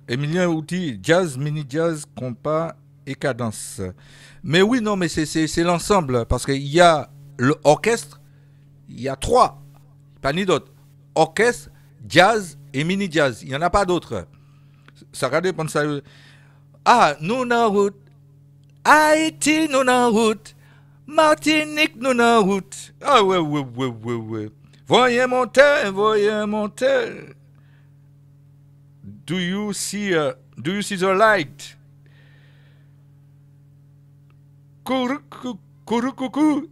Emilien Outi, jazz, mini jazz, compas et cadence. Mais oui, non, mais c'est l'ensemble. Parce qu'il y a l'orchestre, il y a trois, pas ni d'autres. Orchestre, jazz et mini jazz. Il n'y en a pas d'autres. Ça va dépendre de ça. Ah, nous en route. Haïti, nous en route. Martinique, nous en route. Ah ouais, ouais, ouais, ouais, ouais. Voyez monter. Do you see the light? Courou, courou, coucou.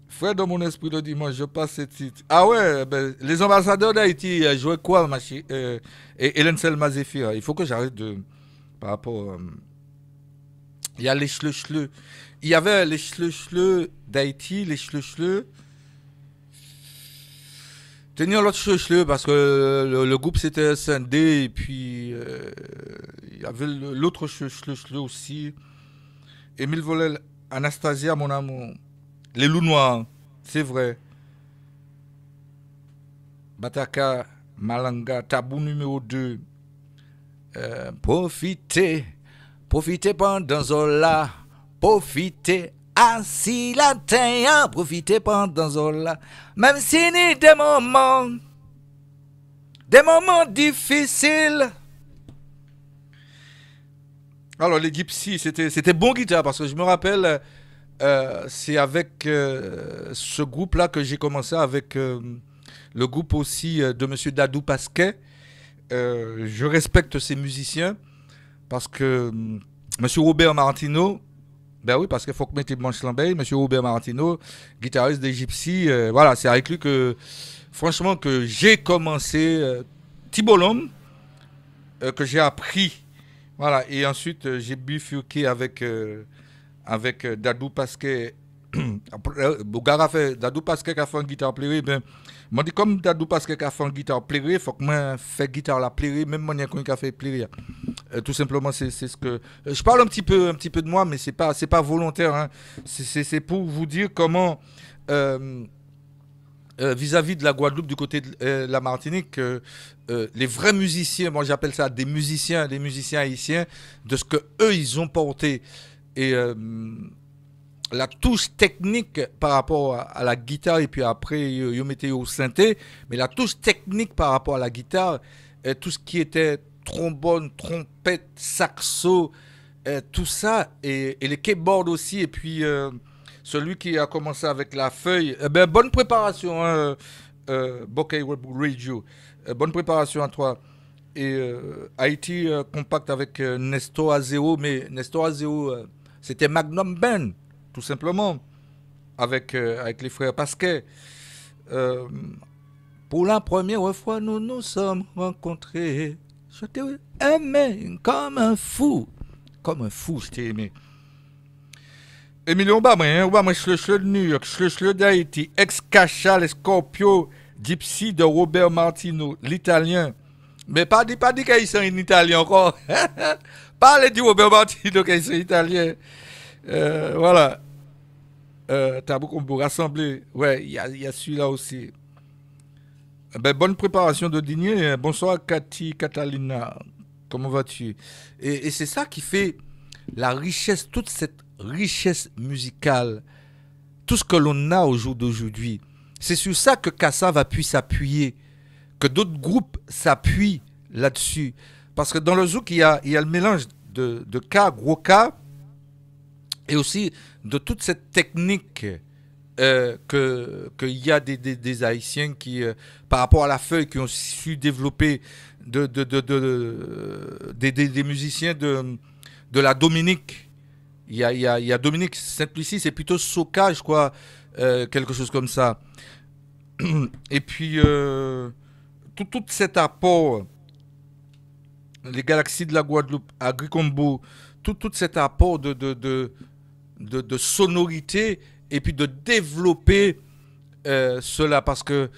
Frère, dans mon esprit le dimanche, je passe ce titre. Ah ouais, ben, les ambassadeurs d'Haïti jouaient quoi, et Hélène Selma Zéphir. Il faut que j'arrête de. Par rapport. Il y a les chleux. Il y avait les chleux d'Haïti, les chleux. Tenir l'autre chleux parce que le groupe s'était scindé et puis il y avait l'autre chleux aussi. Émile Volel, Anastasia, mon amour. Les loups noirs, c'est vrai. Bataka, Malanga, tabou numéro 2. Profitez pendant Zola. Profitez, assis la terre. Profitez pendant Zola. Même si ni des moments difficiles. Alors, les Gypsy, c'était bon guitare parce que je me rappelle. C'est avec ce groupe-là que j'ai commencé avec le groupe aussi de Monsieur Dadou Pasquet. Je respecte ces musiciens parce que Monsieur Robert Martino, ben oui, parce qu'il faut que mettre Blanche Lambert, Monsieur Robert Martino, guitariste des Gypsy, voilà, c'est avec lui que, franchement, que j'ai commencé Tibolom, que j'ai appris, voilà, et ensuite j'ai bifurqué avec Dadou Pasquet. Bogara fait Dadou Pasquet qui a fait une guitare plairée, ben moi dit comme Dadou Pasquet qui a fait une guitare plairée, faut que moi fait guitare la plairée, même moi qui a fait plairée. Tout simplement c'est ce que je parle un petit peu de moi, mais c'est pas volontaire, hein. C'est pour vous dire comment vis-à-vis de la Guadeloupe, du côté de la Martinique, les vrais musiciens, moi j'appelle ça des musiciens haïtiens, de ce que eux ils ont porté. Et la touche technique par rapport à la guitare, et puis après, ils mettaient au synthé, mais la touche technique par rapport à la guitare, tout ce qui était trombone, trompette, saxo, tout ça, et les keyboards aussi, et puis celui qui a commencé avec la feuille, ben, bonne préparation, hein, Bokeh Radio, bonne préparation à toi. Et Haïti compact avec Nestor Azero, mais Nestor Azero, c'était Magnum Band, tout simplement, avec les frères Pasquet. Pour la première fois, nous nous sommes rencontrés. Je t'ai aimé comme un fou. Comme un fou, je t'ai aimé. Emilien Obama, je de New York, je d'Haïti, ex-Cacha, les Scorpio, Gypsy de Robert Martino, l'italien. Mais pas dit qu'ils sont en italien encore. Parlez du Robert Martino qu'ils sont italiens. Voilà. T'as beaucoup pour rassembler. Ouais, il y a celui-là aussi. Ben, bonne préparation de dîner. Bonsoir Cathy, Catalina. Comment vas-tu? Et c'est ça qui fait la richesse, toute cette richesse musicale, tout ce que l'on a au jour d'aujourd'hui. C'est sur ça que Kassav a pu s'appuyer, que d'autres groupes s'appuient là-dessus. Parce que dans le zouk, il y a le mélange de K, gros K, et aussi de toute cette technique qu'il y a des Haïtiens qui, par rapport à la feuille, qui ont su développer des musiciens de la Dominique. Il y a Dominique Saint-Lucie, c'est plutôt Soca, je crois, quelque chose comme ça. Et puis, tout cet apport, les Galaxies de la Guadeloupe, Agricombo, tout cet apport de sonorité, et puis de développer cela, parce que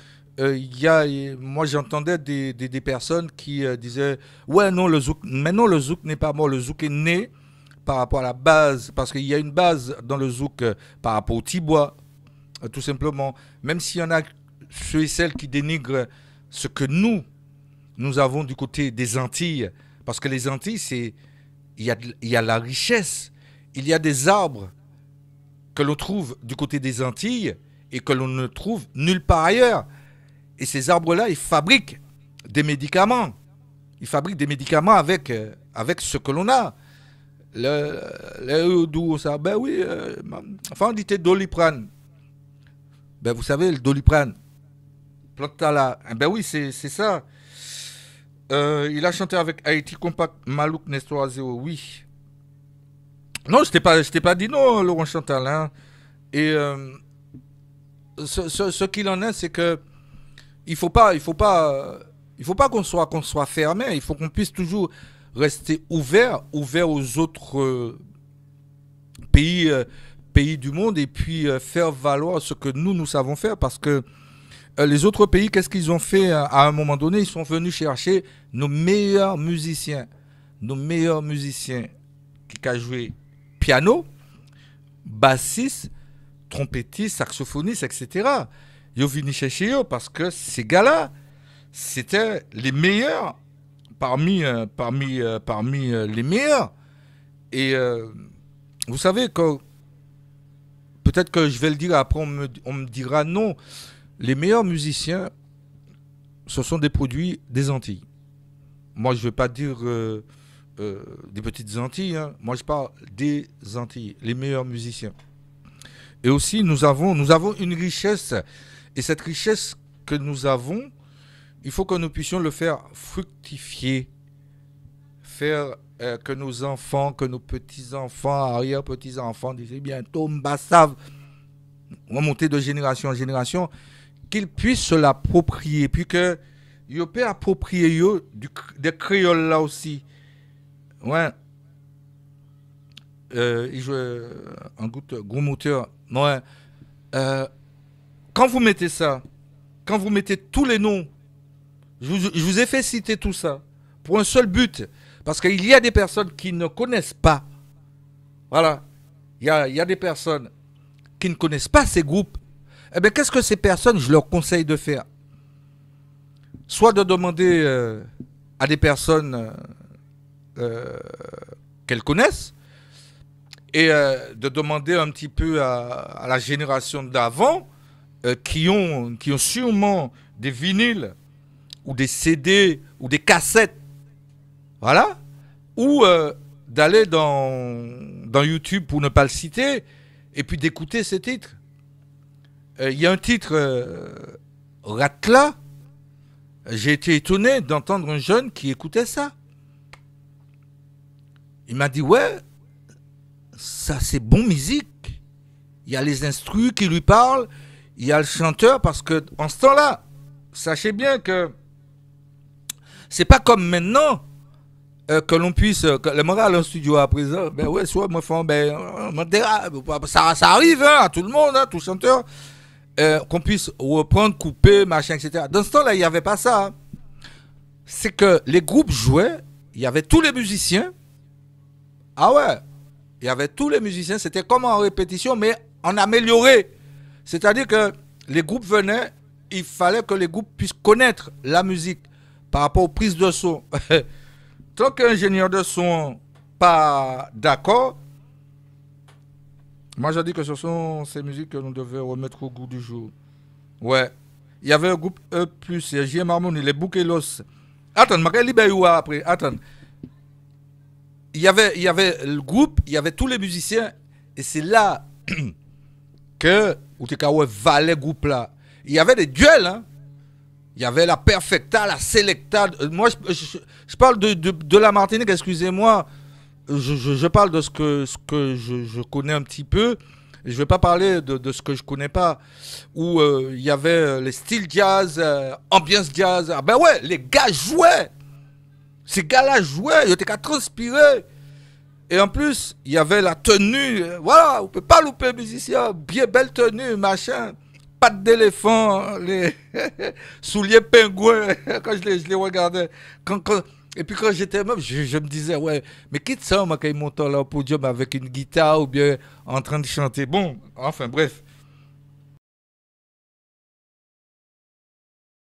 moi j'entendais des personnes qui disaient ouais non le zouk, mais non le zouk n'est pas mort, le zouk est né par rapport à la base, parce qu'il y a une base dans le zouk par rapport au tibois, tout simplement, même s'il y en a ceux et celles qui dénigrent ce que nous avons du côté des Antilles. Parce que les Antilles, il y a la richesse. Il y a des arbres que l'on trouve du côté des Antilles et que l'on ne trouve nulle part ailleurs. Et ces arbres-là, ils fabriquent des médicaments. Ils fabriquent des médicaments avec ce que l'on a. D'où ça? Ben oui, enfin on dit Doliprane. Ben vous savez, le Doliprane, plante là. Ben oui, c'est ça. Il a chanté avec Haïti Compact Malouk Nestor Zéro, oui. Non, je t'ai pas dit non, Laurent Chantal. Hein. Et ce qu'il en est, c'est que il faut pas qu'on soit fermé. Il faut qu'on puisse toujours rester ouvert aux autres pays du monde et puis faire valoir ce que nous savons faire parce que les autres pays, qu'est-ce qu'ils ont fait à un moment donné? Ils sont venus chercher nos meilleurs musiciens qui ont joué piano, bassiste, trompettiste, saxophoniste, etc. Ils ont venu chercher eux parce que ces gars-là, c'était les meilleurs parmi les meilleurs. Et vous savez que peut-être que je vais le dire après, on me dira non. Les meilleurs musiciens, ce sont des produits des Antilles. Moi, je ne veux pas dire des petites Antilles. Hein. Moi, je parle des Antilles, les meilleurs musiciens. Et aussi, nous avons une richesse. Et cette richesse que nous avons, il faut que nous puissions le faire fructifier. Faire que nos enfants, que nos petits-enfants, arrière-petits-enfants, disent bientôt, savent, remonter de génération en génération, qu'ils puissent se l'approprier. Puis que ils puissent approprier des créoles là aussi. Ouais. Il joue un gros moteur. Ouais. Quand vous mettez ça, quand vous mettez tous les noms, je vous ai fait citer tout ça pour un seul but. Parce qu'il y a des personnes qui ne connaissent pas. Voilà. Il y a des personnes qui ne connaissent pas ces groupes. Eh bien, qu'est-ce que ces personnes, je leur conseille de faire? Soit de demander à des personnes qu'elles connaissent et de demander un petit peu à la génération d'avant qui ont sûrement des vinyles ou des CD ou des cassettes. Voilà. Ou d'aller dans YouTube, pour ne pas le citer, et puis d'écouter ces titres. Il y a un titre, Ratla. J'ai été étonné d'entendre un jeune qui écoutait ça. Il m'a dit, ouais, ça c'est bon musique. Il y a les instrus qui lui parlent, il y a le chanteur, parce que en ce temps-là, sachez bien que c'est pas comme maintenant que l'on puisse, que le moral en studio à présent, ben ouais, soit moi font, ça arrive hein, à tout le monde, hein, tout chanteur, qu'on puisse reprendre, couper, machin, etc. Dans ce temps-là, il n'y avait pas ça. Hein. C'est que les groupes jouaient, il y avait tous les musiciens. Ah ouais, il y avait tous les musiciens, c'était comme en répétition, mais en amélioré. C'est-à-dire que les groupes venaient, il fallait que les groupes puissent connaître la musique par rapport aux prises de son. Tant qu'ingénieur de son pas d'accord, moi je dis que ce sont ces musiques que nous devons remettre au goût du jour. Ouais. Il y avait un groupe E+, JM Harmony, les Boukelos. Attends, je vais libérer après. Attends. Il y avait le groupe, il y avait tous les musiciens, et c'est là que Outekawa valait groupe là. Il y avait des duels, hein. Il y avait la Perfecta, la Selecta. Moi, je parle de la Martinique, excusez-moi. Je parle de ce que je connais un petit peu. Je ne vais pas parler de ce que je ne connais pas. Où il y avait les styles jazz, ambiance jazz. Ah ben ouais, les gars jouaient. Ces gars-là jouaient. Ils étaient qu'à transpirer. Et en plus, il y avait la tenue. Voilà, on ne peut pas louper musicien. Bien belle tenue, machin. Pattes d'éléphant, les souliers pingouins, quand je les regardais. Et puis quand j'étais même, je me disais, ouais, mais quitte ça, moi, quand il monte là au podium avec une guitare ou bien en train de chanter. Bon, enfin bref.